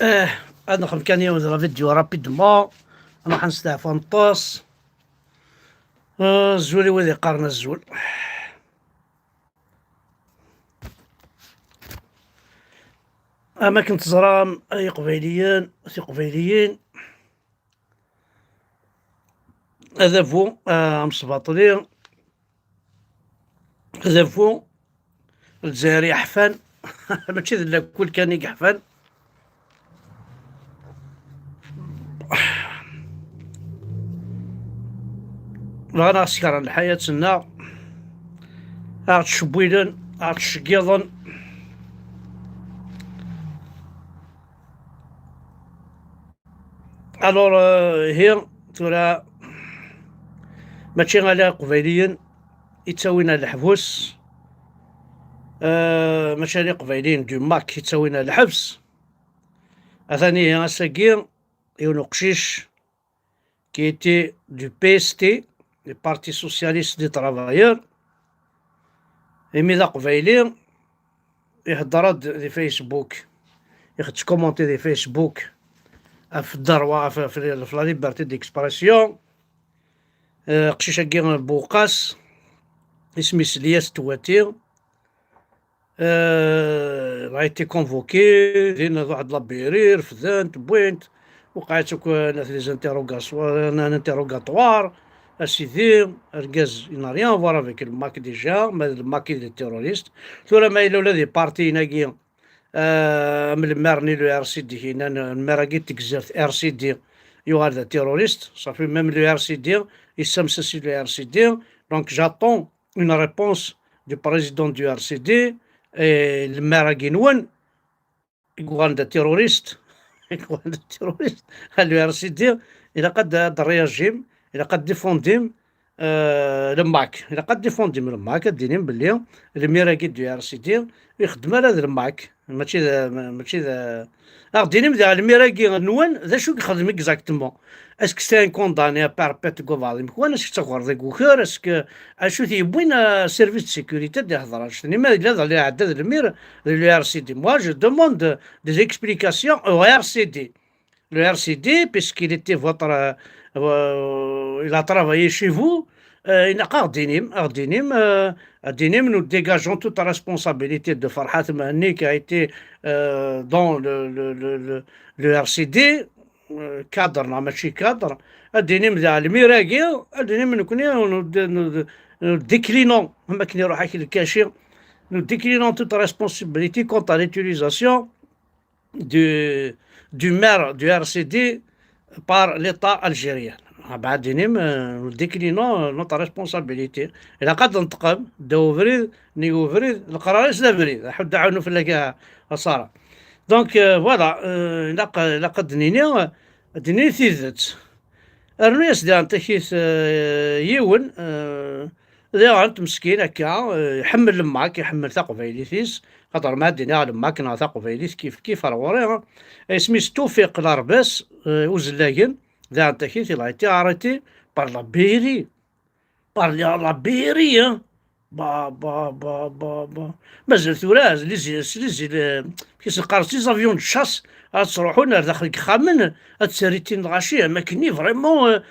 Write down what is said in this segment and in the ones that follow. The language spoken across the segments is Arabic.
اه انا كان يوم فيديو رابيدمون. انا حنستعفى نطاس. الزولي وذي قارن الزول. اماكن تزرام اي قبيليين سي قبيليين هذا فو مصباطلي هذا فو الجزائري حفان ماشي ذا كل كان يحفان. انا سكر الحياة تسنى عاد شبويلن عاد شقيضن. الور هي ترى ماشي على قبيليين يتساوينا الحبوس. مشاريع قبيليين دو ماك يتساوينا الحبس. أثاني أساكي يونو قشيش كي تي دو بي اس تي لي بارتي سوسياليست دي ترافايور. إمي ذا قبيلي يهضر دي فيسبوك يخدش كومونتي دي فيسبوك في الدروة في لا ليبرتي ديكسبرسيون. قشيش كي بوقاس اسمي لياس تواتير. a été convoqué دينا واحد لابيرير فذانت بوينت وقعت ناس ان انتيروغاتوار اسيدي ركاز n'a rien à voir avec le MAC déjà mais le MAC il est terroriste ثم ما إلا ولا دي بارتي ناقي من المرني لو ار سي دي هنا المراقي تكزرت ار سي دي يو ار ذا تيروريست صافي ميم لو ار سي دي يسمسسي لو ار سي دي دونك جاتون اون ريبونس du président du RCD المراقي نون يقول ده تيروريست يقول ده تيروريست الو ار سي دي الى قد رياجيم الى قد ديفونديم الماك الى قد ديفونديم الماك دينيم باللي المراقي دو ار سي دي يخدم على هذا الماك ماشي ذا دينيم ذا المراقي نون ذا شو يخدم اكزاكتومون اسكو سي ان كونداني باربيت كوفالي وانا شفت تغور ذاك وخير اسكو اشو تيبوين سيرفيس دو سيكوريتي دي هضره شنو ما لا لا عدد المير لو ار سي دي موا جو دوموند دي اكسبليكاسيون او ار سي دي le RCD, puisqu'il était votre. Il a travaillé chez vous, il a Ardinim, nous dégageons toute responsabilité de Farhat Mahni qui a été dans le RCD, cadre, non, cadre. Ardinim, Ardinim, nous déclinons, nous déclinons toute responsabilité quant à l'utilisation du maire du RCD par l'État algérien. بعدين déclinons notre responsabilité. إلا قد نتقم دوفريد نيوفريد القرار سدافريد حد عاونو في اللقاء صار. دونك فوالا لقد دنيني ثيثت الناس دي انت كيس يون ذا انت مسكين هكا يحمل معاك يحمل ثقب فيليثيس خاطر ما دينا معاك ثقب فيليث كيف راه سميت توفيق لارباس وزلاقن ذا انت كيس لا تي اريتي بار لا بيري بار لا بيري با مازال ثوراز لي كيس القارتي زافيون دو شاس تروحوا لنا داخل خامن تسريتين الغاشيه ما كني فريمون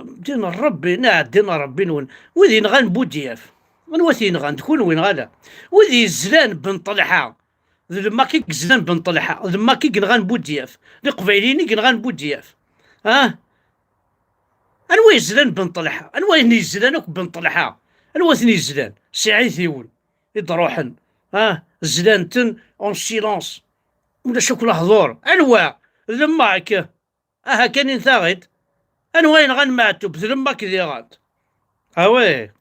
دينا ربي دينا ربي نون وذي نغان بودياف من وثين غان تكون وين غالا وذي زلان بن طلحه لما كي زلان بن طلحه لما كي نغان بودياف لي قبيليني نغان بودياف انوا زلان بن طلحه انوا نيزلان بن طلحه انوا نيزلان سعيد ثيول يضروحن زلانتن اون سيلونس ولا شكل حضور انواع لما كاين ثاغد انواع غنمعتو بذلما كذي غاد وي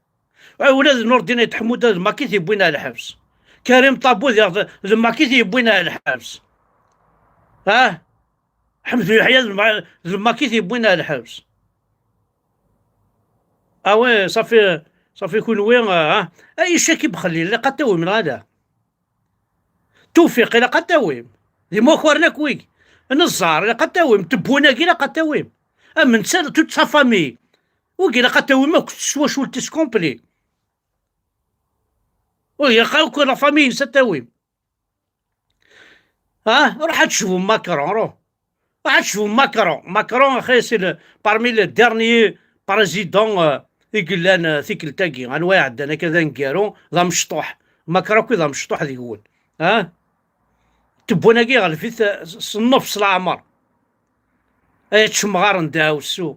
ولاد نور الدين يتحمود لما كي يبوينا الحبس كريم طابوذ لما كي يبوينا الحبس حمد يحيى لما كي يبوينا الحبس وي صافي كون وين اي شاكي بخلي لا قتاوي من هذا توفيق لا قتاوي دي موخورنا كويك نزار لا قتاوي تبونا كي لا قتاوي من سال توت سا فامي وكي لا قتاوي ما كنت سوا شولتيس كومبلي ويا خاوك لا فامي ستاوي روح تشوفوا ماكرون، روح تشوفوا ماكرون اخي سي بارمي لي ديرنيي بريزيدون يقلان ثيكلتاكي انواع عندنا كذا نكارو ذا مشطوح ماكرون كي ذا مشطوح ذي يقول تبوناكي غلفيت النفس العمر اي تشمغار نداو السو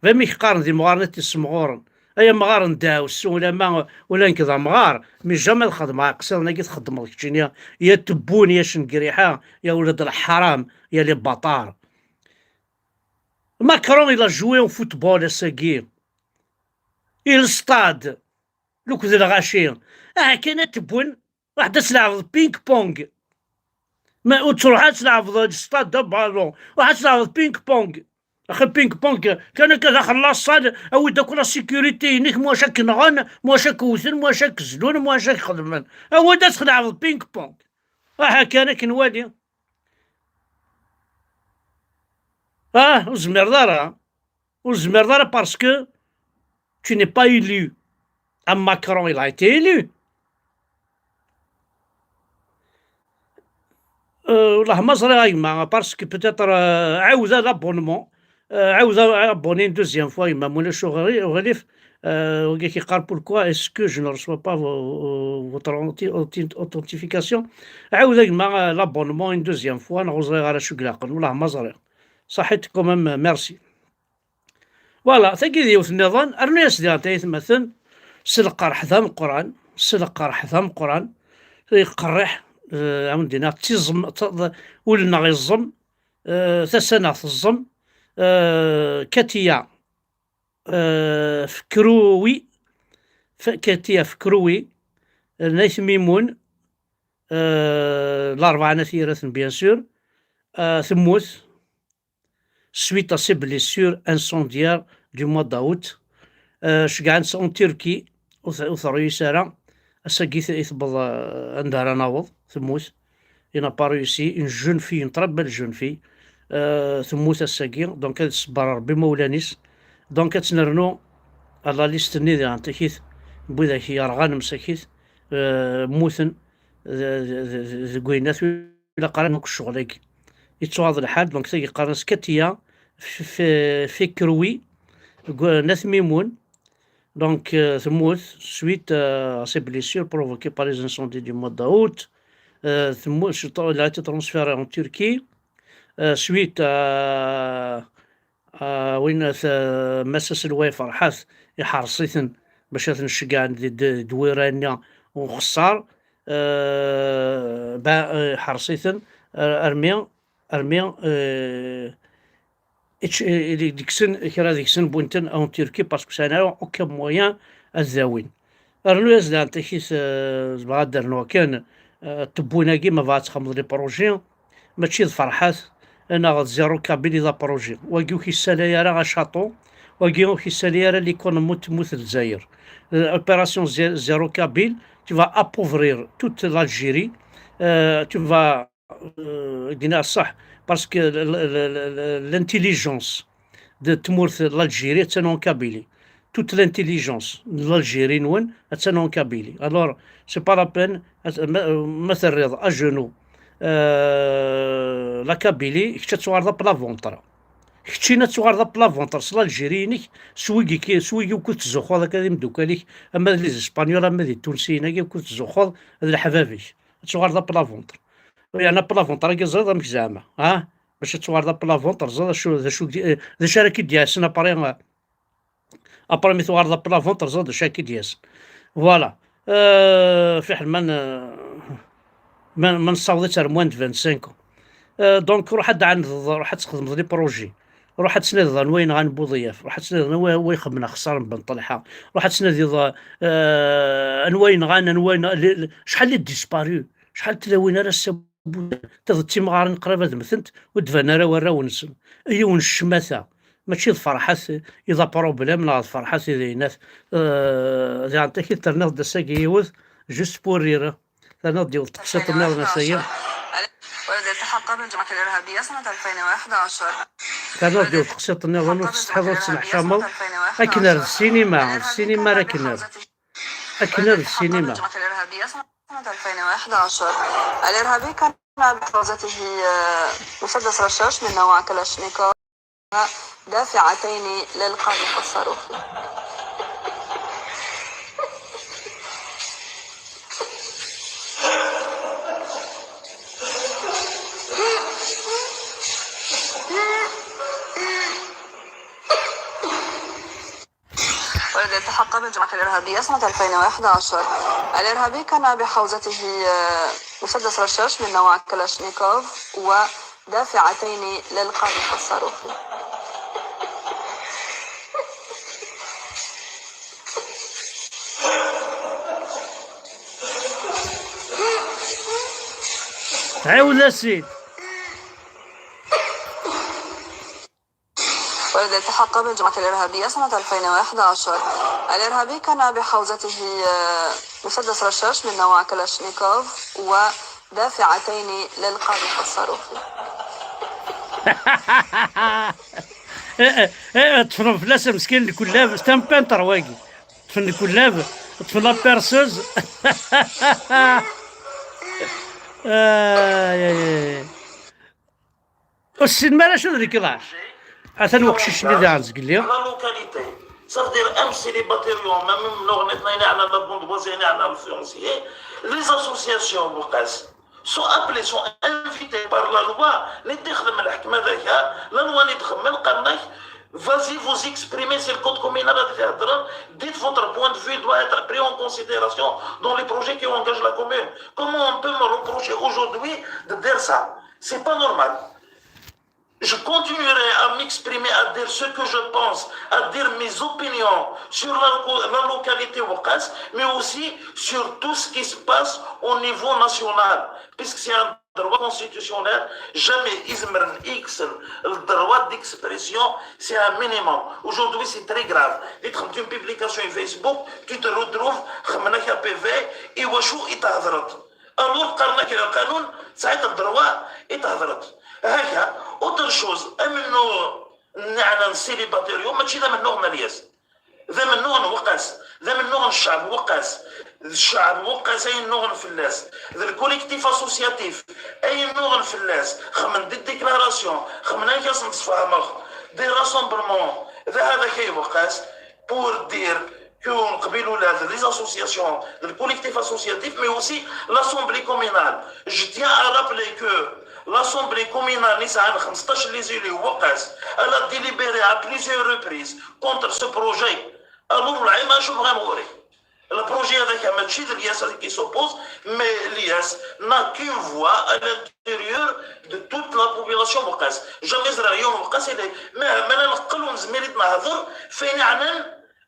فمي قارن ذي مغارنة السمغورن اي مغار نداو السو ولا ما ولا نكذا مغار مي جامي الخدمة قصرنا كي تخدم كتشينيا يا تبون يا شنقريحة يا ولاد الحرام يا لي بطار ماكرون إلا جوي أو فوتبول الساقي إل ستاد لوك ذي الغاشي كانت تبون واحدة تلعب بينج بونج ما تروح تلعب ستاد دو بالون واحد تلعب بينج بونج اخي بينج بونج كان كذا خلاص صاد او داك لا سيكوريتي نيك مواشاك نغن مواشاك وثن مواشاك زلون مواشاك خدمن هو دا تلعب بينج بونج كان كنوالي وزمير دارا وزمير دارا باسكو tu n'es pas élu. Macron, il a été élu. والله ما صرا يما باسكو بوتيتر عاوزه لابونمون عاوزه ابوني دوزيام فوا يما مولا شو غريف وكي كيقال بوركوا اسكو جو نو ريسوا با فوتر اوثنتيفيكاسيون عاوزه يما لابونمون دوزيام فوا نغوزري على شو قلاقن والله ما صرا صحيت كومام ميرسي فوالا ثقي ديوث النظام ارني اسدي تايث مثلا سلق رحثا من القران سلق رحثا من القران يقرح عندنا تيزم ولنا غيزم ثسنة الزم كاتيا فكروي كاتيا فكروي نايث ميمون الأربعة نثيرة بيان سور ثموت suite à ces blessures incendiaires du mois d'août شقعت en Turquie وثروا يسارة أساقيت يثبض عندها رناوض ثموت il n'a pas réussi une jeune fille une très belle jeune fille ثموت الساقي دونك هاد الصبر ربي مولانيس دونك تنرنو على ليست نيدي عن تكيث بوذا هي رغان مساكيث موثن ذقوينات إلا قران مك الشغليك يتواض الحال دونك ثقي قران سكتيا في كروي ناس ميمون donc ثموت suite à ces blessures provoquées par les incendies du mois d'août il a été transféré en Turquie suite à وين مسس الوافر حاث يحرصيثن باش نشقع دويرانيا وخسار حرصيثن ارميا ديكسن كرا ديكسن بونتن اون تركي باسكو سانا اوكا مويان الزاوين رنو يزدان تكيس بغا درنو كان تبونا كيما بغا تخمض لي بروجي ماشي فرحات انا غاد زيرو كابيلي ذا بروجي واكيو كيسالي راه غاشاطو واكيو كيسالي راه اللي يكون موت الجزائر opération zéro cabine tu vas appauvrir toute l'Algérie tu vas قلنا صح باسكو l'intelligence de تمورث l'Algérie تسنون كابيلي toute l'intelligence de l'Algérie نون تسنون كابيلي alors c'est pas la peine مثل رضا اجنو لا كابيلي كتا توارد بلا فونطرا كتشينا توارد بلا فونطر صلا الجيرينيك سويكي وكنت تزوخو هذاك هذي مدوكاليك اما لي اسبانيول اما لي تونسيين هكا وكنت تزوخو هذا الحبابيك توارد بلا فونطر يعني بلا فونطر كي زاد مك زعما باش توارد بلا فونطر زاد شو راكي دياسن ابري مي توارد بلا فونطر زاد شاكي دياسن فوالا في حال ما نصاوضيش على موان 25 دونك روح عند روح تخدم لي بروجي روح تسند وين غنبو ضياف روح تسند وين خمنا خسار بن طلحه روح تسند انوين انوين شحال لي ديسباريو شحال تلاوين راه السبو تضتي مغارن قرابه مثنت ودفنا راه ورا ونسن ايون الشماثه ماشي الفرحات اذا بروبليم لا الفرحات اذا ناس زي انت كي ترنض دساكي يوث جوست بور ريرا ترنض ديال تقسيط النار نسيا ولد التحق بالجماعة الإرهابية سنة 2011 كانوا ديال تقسيط النار ونص حضر سمح شامل أكنر السينما راه كنر السينما الجماعة الإرهابية سنة 2011 الإرهابي كان بحوزته مسدس رشاش من نوع كلاشنيكوف دافعتين للقاذف الصاروخي. والذي التحق بالجماعة الإرهابية سنة 2011. الإرهابي كان بحوزته مسدس رشاش من نوع كلاشنيكوف ودافعتين للقاذف الصاروخي. تعاود السيد. والذي التحق بالجماعة الإرهابية سنة 2011. الإرهابي كان بحوزته مسدس رشاش من نوع كلاشنيكوف ودافعتين للقاذف الصاروخي. طفل فلاسه مسكين الكلاب ستان بانتر واقي طفل الكلاب طفل لا بيرسوز. السيد مالا شنو ذيك لاش اثن وقشش اللي دانز قال لي لا لوكاليتي صافي دير ام سيليباتير يوم ميم لوغنيتنا على لا بوند بوزيني على الفرونسيي لي اسوسياسيون بوقاس سو ابلي سو انفيتي بار لا لوا اللي تخدم الحكم هذاك لا لوا اللي تخمم قالك vas-y vous exprimer c'est le code communal à théâtre dites votre point de vue doit être pris en considération dans les projets qui engagent la commune. Comment on peut me reprocher aujourd'hui de dire ça? C'est pas normal. Je continuerai à m'exprimer, à dire ce que je pense, à dire mes opinions sur la localité Ouakas, mais aussi sur tout ce qui se passe au niveau national. Puisque c'est un droit constitutionnel, jamais Ismern X, le droit d'expression, c'est un minimum. Aujourd'hui, c'est très grave. Tu une publication sur Facebook, tu te retrouves, tu PV, et Wachou, il t'a alors, قالنا القانون ساعتها الدروا يتهضرت هكا اوتر شوز امنو نعنا سيليباتير يوم ماشي ذا من نوع ملياس ذا من نوع وقاس ذا من نوع الشعب وقاس الشعب وقاس اي نوع فلاس ذا الكوليكتيف اسوسياتيف اي نوع فلاس خمن دي ديكلاراسيون خمن كاس نتفاهم دي راسومبلمون ذا هذا كي وقاس بور دير qu'on les associations, le collectif associatif, mais aussi l'Assemblée communale. Je tiens à rappeler que l'Assemblée communale, les élus, elle a délibéré à plusieurs reprises contre ce projet. Alors, le projet avec Amatchi de l'IAS qui s'oppose, mais l'IAS n'a qu'une voix à l'intérieur de toute la population. Jamais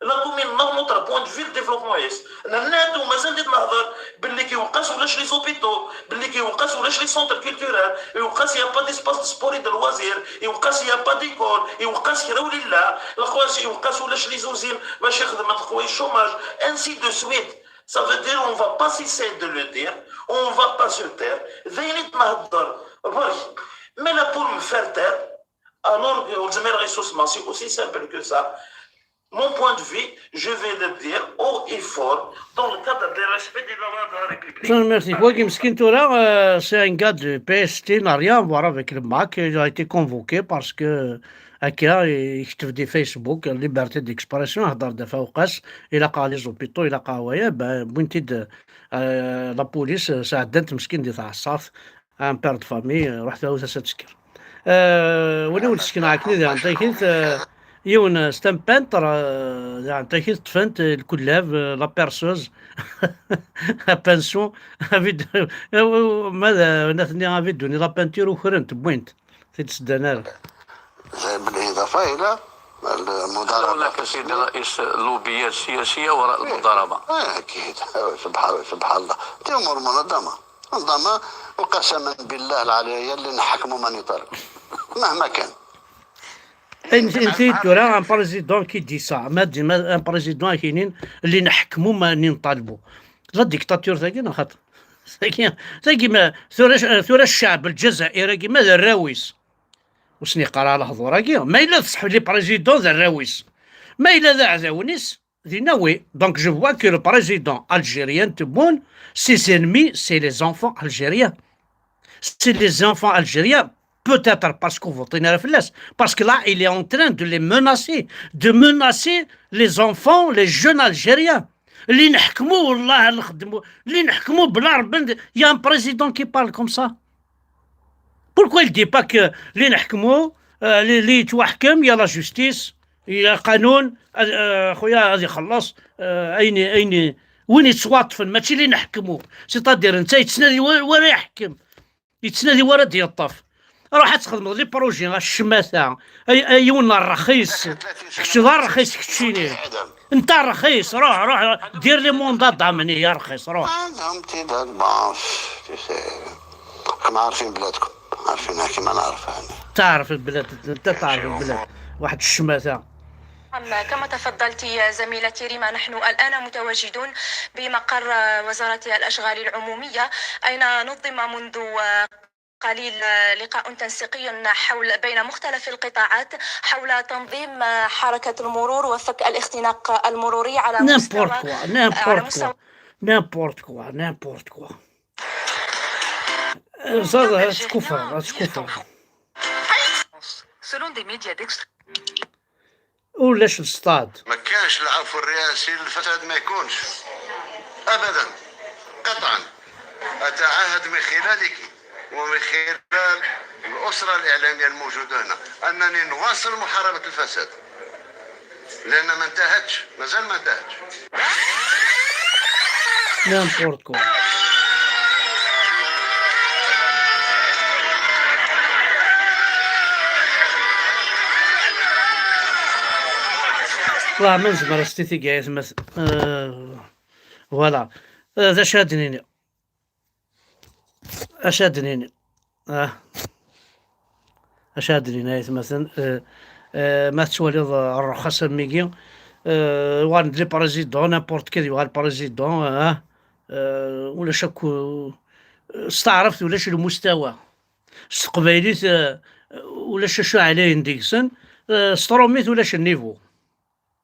لا كومين نغمط بوان في الديفلوبمون يس نادو مازال نهضر باللي كيوقاس ولاش لي زوبيتو باللي كيوقاس ولاش لي سونتر كولتورال يوقاس يا با دي سباس سبوري دو لوازير يوقاس يا با ديكول يوقاس كراو لله الخواس يوقاس ولاش لي زوزين باش يخدم الخواي الشوماج انسي دو سويت. Ça veut dire on va pas cesser de le dire, on va pas se taire. Zainit نهضر برك mais là pour me faire taire alors que aux ressources c'est aussi simple que ça. Mon point de vue, je vais le dire haut et fort dans le cadre du respect des lois de la République. Merci. Oui, Mskin Toura, c'est un gars de PST, n'a rien à voir avec le MAC. Il a été convoqué parce que هكا يكتب دي فيسبوك ليبرتي ديكسبرسيون هضر دفا وقاس الى قا لي زوبيطو الى قا هوايا بوينتيد لا بوليس ساعدت مسكين دي تاع الصاف ان بير دو فامي رحت له تسكر ولي ولسكن عاكني دي عندك يون ستان بانتر يعني تاكيد طفنت الكلاب لا بيرسوز بانسون ماذا نثني افيدوني لا بانتير وخرنت بوينت تتسدانا بالاضافه الى المضاربه. هناك سيد الرئيس لوبيات سياسيه وراء المضاربه. اكيد سبحان الله دي امور منظمه وقسما بالله العلي اللي نحكموا من يطالب مهما كان. انت ترى ان بريزيدون كي دي سا ان بريزيدون كاينين اللي نحكموا ماني نطالبوا لا ديكتاتور ثاكي خاطر ثاكي ما ثورة الشعب الجزائري كيما ذا الراويس وسني قرا الحضور كي ما الا تصح لي بريزيدون ذا الراويس ما الا ذا عذاونيس دينا وي دونك جو فوا كو لو بريزيدون الجيريان تبون سي انمي سي لي زونفون الجيريان c'est les enfants algériens, peut-être parce qu'on vote parce que là, il est en train de les menacer, les enfants, les jeunes Algériens. Il y a un président qui parle comme ça. Pourquoi il ne dit pas que اللي يتوحكم يا لا جوستيس يا قانون خويا غادي يخلص اين وين يتصواطفن ماشي اللي نحكمو سيتادير انت يتسنادي ورا يحكم يتسنادي ورا يطف روح تخدم لي بروجي الشماثه ايونا الرخيص كشي الرخيص كتشيني انت رخيص روح دير لي موندات ضامني يا رخيص روح كما عارفين بلادكم عارفينها كما نعرفها أنا. تعرف البلاد انت تعرف البلاد واحد الشماثه. كما تفضلت يا زميلتي ريما، نحن الآن متواجدون بمقر وزارة الأشغال العمومية، أين نظم منذ قليل لقاء تنسيقي بين مختلف القطاعات حول تنظيم حركة المرور وفك الاختناق المروري على مستوى n'importe quoi. هذا كفر. Selon des médias d'extrême. ولاش الصطاد ما كانش العفو الرئاسي للفساد ما يكونش ابدا قطعا. اتعهد من خلالك ومن خلال الاسره الاعلاميه الموجوده هنا انني نواصل محاربه الفساد لان ما انتهتش، مازال ما انتهتش. n'importe quoi. والله من زمان رستيتي قاعد مثلا فوالا هذا شادنيني اشادنيني مثلا ما تسوالي الرخص الميكي وان لي بريزيدون نابورت كي يوغال بريزيدون ولا شك استعرفت ولاش المستوى استقباليت ولاش شو عليه نديكسن ستروميت ولاش النيفو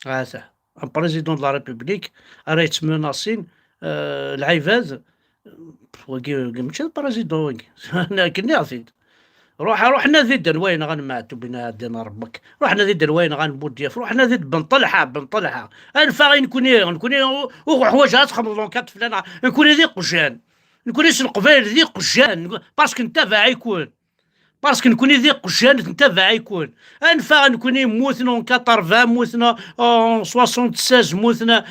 هذا ان بريزيدون دو لا ريبوبليك راه يتمناصين العباد وكي ماشي البريزيدون انا كني عزيد روح نادي وين غنمعتو بنا دينا ربك روح نادي وين غنبود دياف روح نادي بن طلحه الفا نكوني وحوايجات خمضون فلان نكوني ذي قجان نكوني سنقبال ذي قجان باسكو نتابع يكون باسكو نكوني ذي قجان نتابع يكون انفا نكوني موثنا 80 موثنا 76 موثنا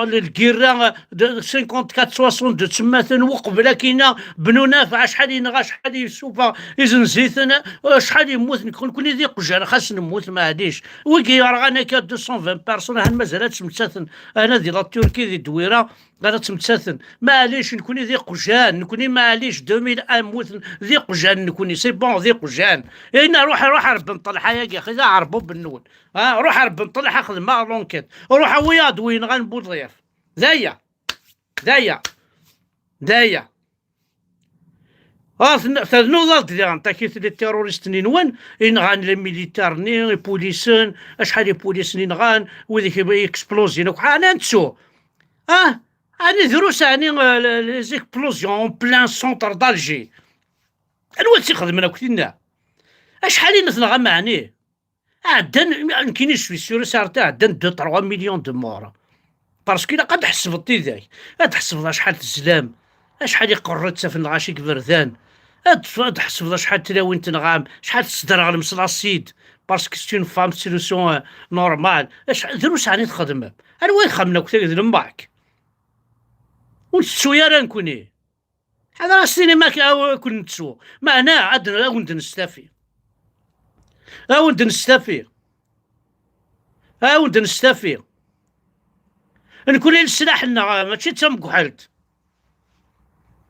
للكيرا 54 62 تما وقبلا كاينه بنو نافع شحال ينغا شحال يسوفا يزنزيتنا شحال يموت نكوني ذي قجان خاص نموت ما عاديش وكي راه انا 220 بيرسون هان مازالت متساثن انا ديال التركي دي دويره غادا تمتساثن معليش نكوني ذي قجان نكوني معليش 2001 موت ذي قجان نكوني سي بون ذي قجان انا روح رب نطلعها يا اخي ذا عربو بالنون روح رب نطلعها خدم مع لونكيت روح وياض وين غنبو ضياف دايا نوضل ديال تاكيت لي تيروريست نين إن غان لي ميليتار ني بوليسن شحال بوليس نين غان وذيك اكسبلوزين انا نتسو أنا دروس لي زيكسبلوزيون اون بلان سونتر دالجي الواد تيخدم كتينا شحال مثلا غمعني عدن كاينش في سوري سارتا عدن 2-3 مليون دو مور باسكو الا قد حسبتي ذاك تحسب شحال الزلام شحال يقرد سفن غاشي كبردان تحسب شحال تلاوين تنغام شحال تصدر على مسلاصيد باسكو سي اون فام سوليسيون نورمال دروس تخدم انا وين خمنا كثير لماك ونتسو يا راه نكوني هذا راه السينما كون نتسو معنا عاد ولد نستافي ولد نستافي نكون السلاح لنا ماشي تمكحلت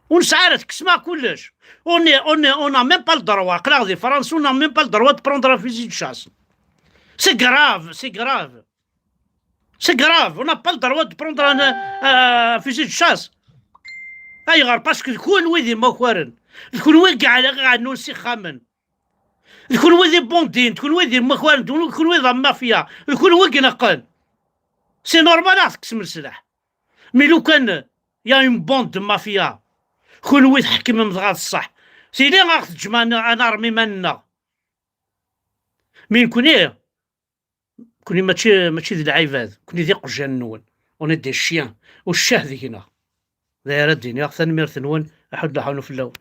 ونسعرت كسمع كلش اون ميم با الدروا قراغ دي فرنسا اون ميم با الدروا دو بروندر فيزي دو شاس سي غراف on n'a pas le droit de prendre un fusil de chasse. غير باسكو تكون ويدي مكوارن تكون ويدي على نونسي خامن تكون ويدي بوندين تكون ويدي مكوارن تكون ويدي مافيا تكون ويدي نقل سي نورمال تقسم السلاح مي لو كان يا اون بوند مافيا كون ويدي حكم مضغط الصح سيدي غاخ تجمع انا رمي منا مين كوني ماشي ذي العباد، كوني ذي قجان نون وندي الشيان والشاه ذيك هنا دايره الدنيا ثاني مير ثنون احد لا حول في اللون.